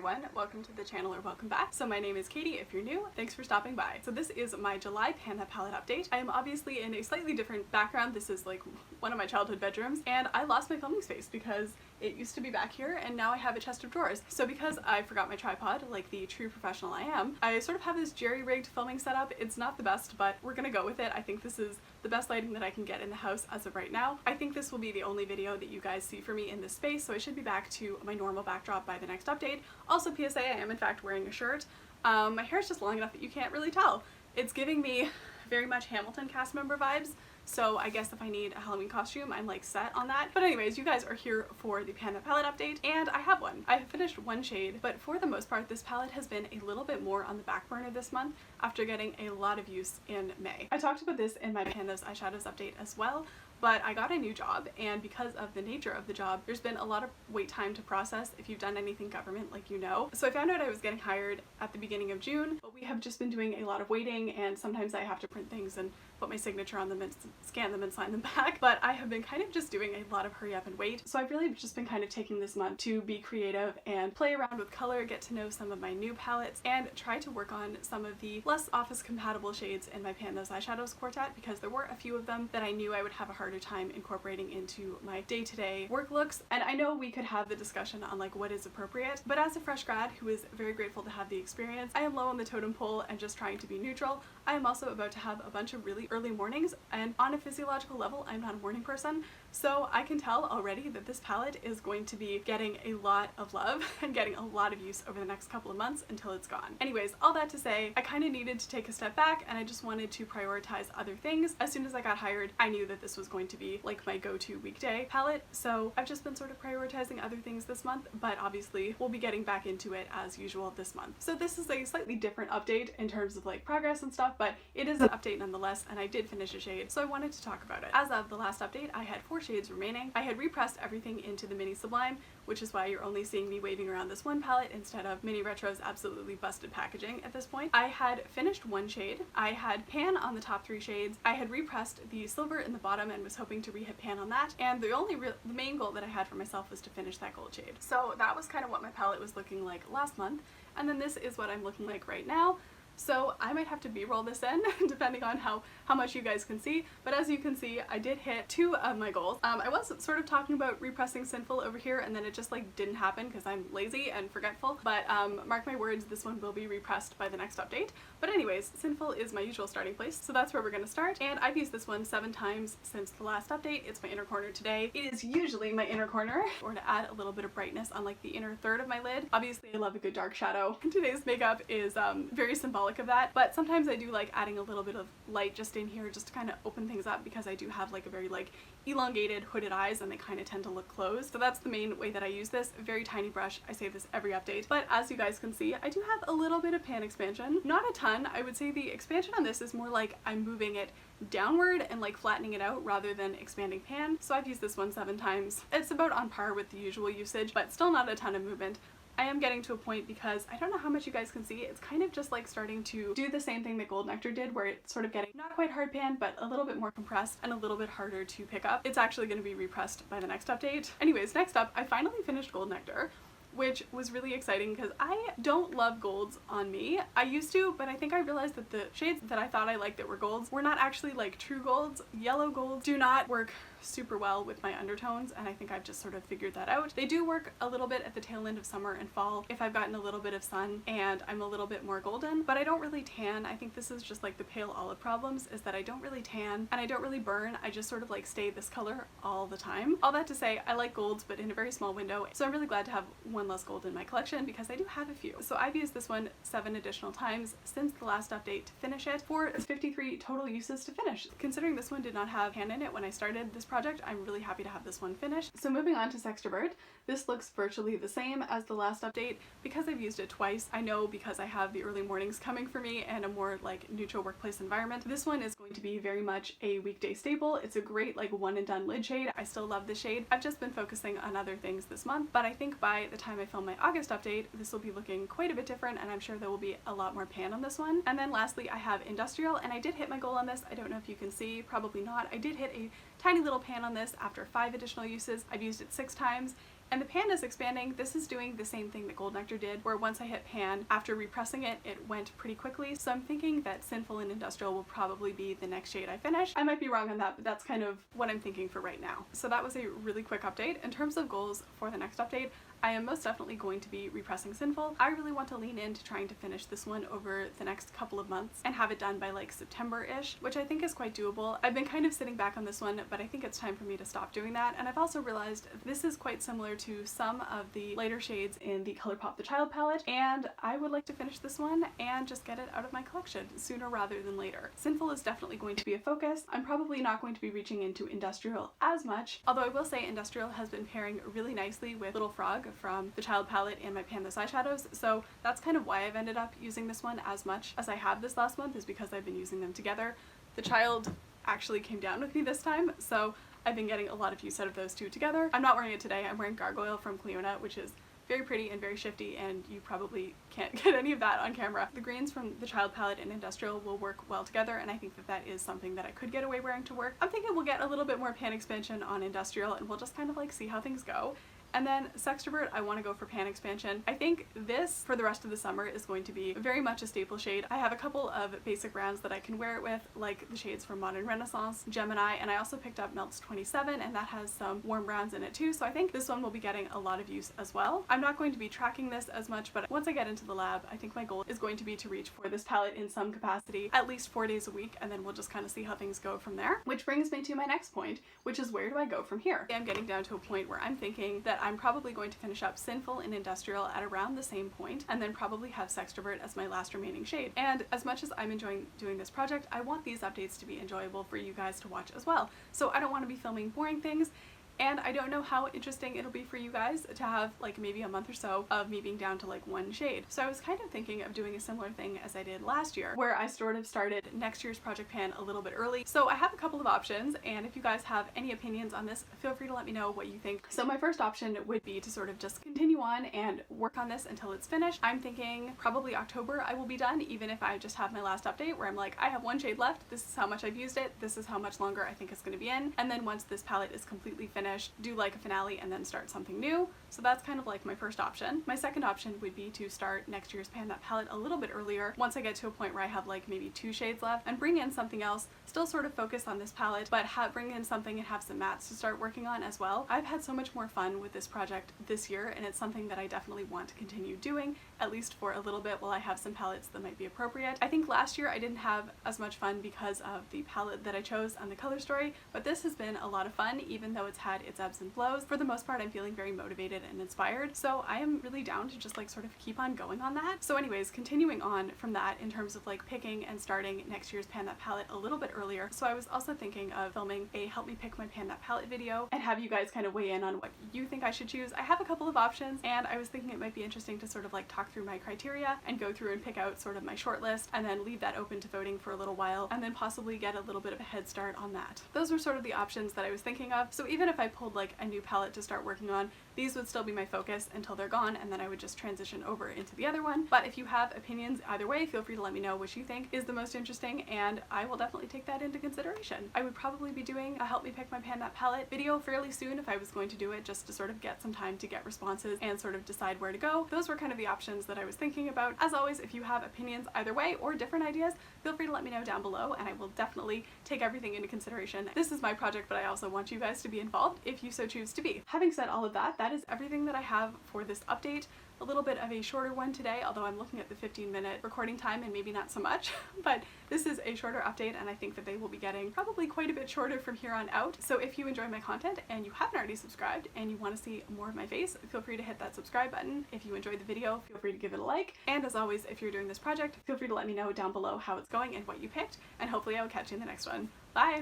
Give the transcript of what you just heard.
everyone, welcome to the channel or welcome back. So my name is Katie if you're new, thanks for stopping by. So this is my July Panda palette update. I am obviously in a slightly different background. This is like one of my childhood bedrooms and I lost my filming space because it used to be back here and now I have a chest of drawers. So because I forgot my tripod, like the true professional I am, I sort of have this jerry-rigged filming setup. It's not the best, but we're gonna go with it. I think this is the best lighting that I can get in the house as of right now. I think this will be the only video that you guys see for me in this space, so I should be back to my normal backdrop by the next update. Also, PSA, I am in fact wearing a shirt. My hair is just long enough that you can't really tell. It's giving me very much Hamilton cast member vibes, so I guess if I need a Halloween costume, I'm like set on that. But anyways, you guys are here for the Panda palette update, and I have one. I have finished one shade, but for the most part, this palette has been a little bit more on the back burner this month after getting a lot of use in May. I talked about this in my Pandas eyeshadows update as well, but I got a new job, and because of the nature of the job, there's been a lot of wait time to process if you've done anything government, like you know. So I found out I was getting hired at the beginning of June, but we have just been doing a lot of waiting, and sometimes I have to print things and put my signature on them and scan them and sign them back. But I have been kind of just doing a lot of hurry up and wait. So I've really just been kind of taking this month to be creative and play around with color, get to know some of my new palettes, and try to work on some of the less office compatible shades in my Pandas eyeshadows quartet, because there were a few of them that I knew I would have a harder time incorporating into my day-to-day work looks. And I know we could have the discussion on like what is appropriate, but as a fresh grad who is very grateful to have the experience, I am low on the totem pole and just trying to be neutral. I am also about to have a bunch of really early mornings, and on a physiological level, I'm not a morning person, so I can tell already that this palette is going to be getting a lot of love and getting a lot of use over the next couple of months until it's gone. Anyways, all that to say, I kind of needed to take a step back and I just wanted to prioritize other things. As soon as I got hired, I knew that this was going to be like my go-to weekday palette, so I've just been sort of prioritizing other things this month, but obviously we'll be getting back into it as usual this month. So this is a slightly different update in terms of like progress and stuff, but it is an update nonetheless, and I did finish a shade, so I wanted to talk about it. As of the last update, I had 4 shades remaining. I had repressed everything into the Mini Sublime, which is why you're only seeing me waving around this one palette instead of Mini Retro's absolutely busted packaging at this point. I had finished one shade. I had pan on the top 3 shades. I had repressed the silver in the bottom and was hoping to re-hit pan on that, and the main goal that I had for myself was to finish that gold shade. So that was kind of what my palette was looking like last month, and then this is what I'm looking like right now. So I might have to b-roll this in depending on how much you guys can see, but as you can see, I did hit 2 of my goals. I was sort of talking about repressing Sinful over here, and then it just like didn't happen because I'm lazy and forgetful, but mark my words, this one will be repressed by the next update. But anyways, Sinful is my usual starting place, so that's where we're going to start, and I've used this one 7 times since the last update. It's my inner corner today. It is usually my inner corner, or to add a little bit of brightness on like the inner third of my lid. Obviously I love a good dark shadow. Today's makeup is very symbolic of that, but sometimes I do like adding a little bit of light just in here just to kind of open things up, because I do have like a very like elongated hooded eyes and they kind of tend to look closed. So that's the main way that I use this. Very tiny brush. I say this every update, but as you guys can see, I do have a little bit of pan expansion. Not a ton. I would say the expansion on this is more like I'm moving it downward and like flattening it out rather than expanding pan. So I've used this one 7 times. It's about on par with the usual usage, but still not a ton of movement. I am getting to a point, because I don't know how much you guys can see, it's kind of just like starting to do the same thing that Gold Nectar did, where it's sort of getting not quite hard pan, but a little bit more compressed and a little bit harder to pick up. It's actually going to be repressed by the next update. Anyways, next up, I finally finished Gold Nectar, which was really exciting because I don't love golds on me. I used to, but I think I realized that the shades that I thought I liked that were golds were not actually like true golds. Yellow golds do not work super well with my undertones, and I think I've just sort of figured that out. They do work a little bit at the tail end of summer and fall if I've gotten a little bit of sun and I'm a little bit more golden, but I don't really tan. I think this is just like the pale olive problems, is that I don't really tan and I don't really burn. I just sort of like stay this color all the time. All that to say, I like golds, but in a very small window, so I'm really glad to have one less gold in my collection because I do have a few. So I've used this one 7 additional times since the last update to finish it, for 53 total uses to finish. Considering this one did not have pan in it when I started this project, I'm really happy to have this one finished. So moving on to Sextrovert, this looks virtually the same as the last update. Because I've used it twice, I know because I have the early mornings coming for me and a more like neutral workplace environment, this one is going to be very much a weekday staple. It's a great like one and done lid shade. I still love this shade. I've just been focusing on other things this month, but I think by the time I film my August update, this will be looking quite a bit different, and I'm sure there will be a lot more pan on this one. And then lastly, I have Industrial, and I did hit my goal on this. I don't know if you can see, probably not. I did hit a tiny little pan on this after 5 additional uses. I've used it 6 times, And the pan is expanding. This is doing the same thing that Gold Nectar did, where once I hit pan, after repressing it, it went pretty quickly. So I'm thinking that Sinful and Industrial will probably be the next shade I finish. I might be wrong on that, but that's kind of what I'm thinking for right now. So that was a really quick update. In terms of goals for the next update, I am most definitely going to be repressing Sinful. I really want to lean into trying to finish this one over the next couple of months and have it done by like September-ish, which I think is quite doable. I've been kind of sitting back on this one, but I think it's time for me to stop doing that. And I've also realized this is quite similar to some of the lighter shades in the ColourPop The Child palette, and I would like to finish this one and just get it out of my collection sooner rather than later. Sinful is definitely going to be a focus. I'm probably not going to be reaching into Industrial as much, although I will say Industrial has been pairing really nicely with Little Frog from the Child palette and my Pan This eyeshadows, so that's kind of why I've ended up using this one as much as I have this last month, is because I've been using them together. The Child actually came down with me this time, so I've been getting a lot of use out of those two together. I'm not wearing it today. I'm wearing Gargoyle from Cleona, which is very pretty and very shifty, and you probably can't get any of that on camera. The greens from the Child palette and Industrial will work well together, and I think that that is something that I could get away wearing to work. I'm thinking we'll get a little bit more pan expansion on Industrial, and we'll just kind of like see how things go. And then Sextrovert, I want to go for pan expansion. I think this, for the rest of the summer, is going to be very much a staple shade. I have a couple of basic browns that I can wear it with, like the shades from Modern Renaissance, Gemini, and I also picked up Melts 27, and that has some warm browns in it too, so I think this one will be getting a lot of use as well. I'm not going to be tracking this as much, but once I get into the lab, I think my goal is going to be to reach for this palette in some capacity, at least 4 days a week, and then we'll just kind of see how things go from there. Which brings me to my next point, which is where do I go from here? I'm getting down to a point where I'm thinking that I'm probably going to finish up Sinful and Industrial at around the same point, and then probably have Sextrovert as my last remaining shade. And as much as I'm enjoying doing this project, I want these updates to be enjoyable for you guys to watch as well. So I don't want to be filming boring things, and I don't know how interesting it'll be for you guys to have like maybe a month or so of me being down to like one shade. So I was kind of thinking of doing a similar thing as I did last year, where I sort of started next year's project pan a little bit early. So I have a couple of options, and if you guys have any opinions on this, feel free to let me know what you think. So my first option would be to sort of just continue on and work on this until it's finished. I'm thinking probably October I will be done, even if I just have my last update where I'm like, I have one shade left, this is how much I've used it, this is how much longer I think it's going to be in, and then once this palette is completely finished, do like a finale and then start something new. So that's kind of like my first option. My second option would be to start next year's Pan That palette a little bit earlier, once I get to a point where I have like maybe 2 shades left, and bring in something else, still sort of focus on this palette, but bring in something and have some mattes to start working on as well. I've had so much more fun with this project this year, and it's something that I definitely want to continue doing, at least for a little bit while I have some palettes that might be appropriate. I think last year I didn't have as much fun because of the palette that I chose on the color story, but this has been a lot of fun, even though it's had its ebbs and flows. For the most part, I'm feeling very motivated and inspired, so I am really down to just like sort of keep on going on that. So anyways, continuing on from that in terms of like picking and starting next year's Pan That palette a little bit earlier. So I was also thinking of filming a help me pick my Pan That palette video and have you guys kind of weigh in on what you think I should choose. I have a couple of options, and I was thinking it might be interesting to sort of like talk through my criteria and go through and pick out sort of my short list, and then leave that open to voting for a little while, and then possibly get a little bit of a head start on that. Those were sort of the options that I was thinking of. So even if I pulled like a new palette to start working on, these would still be my focus until they're gone, and then I would just transition over into the other one. But if you have opinions either way, feel free to let me know which you think is the most interesting, and I will definitely take that into consideration. I would probably be doing a help me pick my Pan That palette video fairly soon if I was going to do it, just to sort of get some time to get responses and sort of decide where to go. Those were kind of the options that I was thinking about. As always, if you have opinions either way or different ideas, feel free to let me know down below, and I will definitely take everything into consideration. This is my project, but I also want you guys to be involved if you so choose to be. Having said all of that, that is everything that I have for this update. A little bit of a shorter one today, although I'm looking at the 15-minute recording time and maybe not so much, but this is a shorter update, and I think that they will be getting probably quite a bit shorter from here on out. So if you enjoy my content and you haven't already subscribed and you want to see more of my face, feel free to hit that subscribe button. If you enjoyed the video, feel free to give it a like. And as always, if you're doing this project, feel free to let me know down below how it's going and what you picked, and hopefully I will catch you in the next one. Bye!